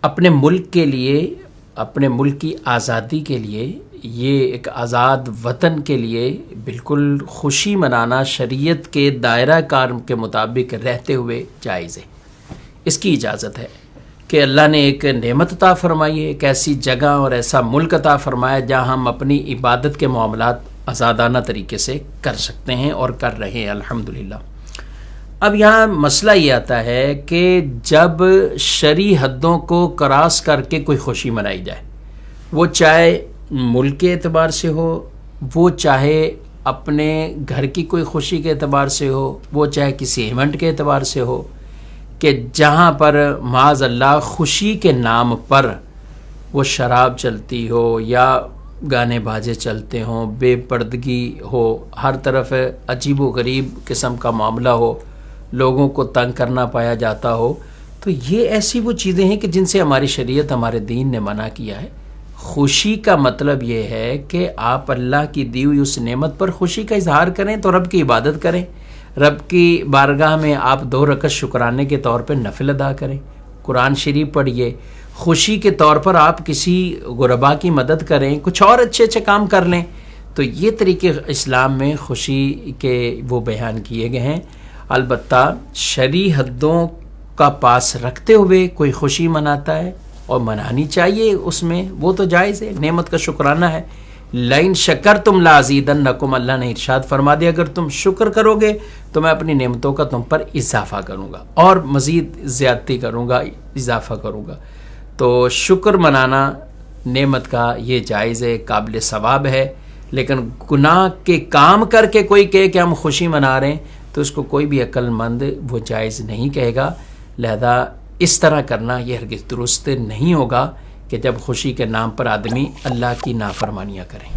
اپنے ملک کے لیے، اپنے ملک کی آزادی کے لیے، یہ ایک آزاد وطن کے لیے بالکل خوشی منانا شریعت کے دائرہ کار کے مطابق رہتے ہوئے جائز ہے۔ اس کی اجازت ہے کہ اللہ نے ایک نعمت عطا فرمائی ہے، ایک ایسی جگہ اور ایسا ملک عطا فرمایا جہاں ہم اپنی عبادت کے معاملات آزادانہ طریقے سے کر سکتے ہیں اور کر رہے ہیں الحمدللہ۔ اب یہاں مسئلہ یہ آتا ہے کہ جب شرعی حدوں کو کراس کر کے کوئی خوشی منائی جائے، وہ چاہے ملک کے اعتبار سے ہو، وہ چاہے اپنے گھر کی کوئی خوشی کے اعتبار سے ہو، وہ چاہے کسی ایونٹ کے اعتبار سے ہو، کہ جہاں پر معاذ اللہ خوشی کے نام پر وہ شراب چلتی ہو یا گانے باجے چلتے ہوں، بے پردگی ہو، ہر طرف عجیب و غریب قسم کا معاملہ ہو، لوگوں کو تنگ کرنا پایا جاتا ہو، تو یہ ایسی وہ چیزیں ہیں کہ جن سے ہماری شریعت، ہمارے دین نے منع کیا ہے۔ خوشی کا مطلب یہ ہے کہ آپ اللہ کی دی ہوئی اس نعمت پر خوشی کا اظہار کریں تو رب کی عبادت کریں، رب کی بارگاہ میں آپ 2 رکعت شکرانے کے طور پہ نفل ادا کریں، قرآن شریف پڑھیے، خوشی کے طور پر آپ کسی غربا کی مدد کریں، کچھ اور اچھے اچھے کام کر لیں۔ تو یہ طریقے اسلام میں خوشی کے وہ بیان کیے گئے ہیں۔ البتہ شرعی حدوں کا پاس رکھتے ہوئے کوئی خوشی مناتا ہے اور منانی چاہیے، اس میں وہ تو جائز ہے، نعمت کا شکرانہ ہے۔ لئن شکرتم لازیدنکم، اللہ نے ارشاد فرما دیا اگر تم شکر کرو گے تو میں اپنی نعمتوں کا تم پر اضافہ کروں گا اور مزید زیادتی کروں گا، اضافہ کروں گا۔ تو شکر منانا نعمت کا یہ جائز ہے، قابل ثواب ہے، لیکن گناہ کے کام کر کے کوئی کہے کہ ہم خوشی منا رہے ہیں تو اس کو کوئی بھی عقل مند وہ جائز نہیں کہے گا۔ لہذا اس طرح کرنا یہ ہرگز درست نہیں ہوگا کہ جب خوشی کے نام پر آدمی اللہ کی نافرمانیاں کریں۔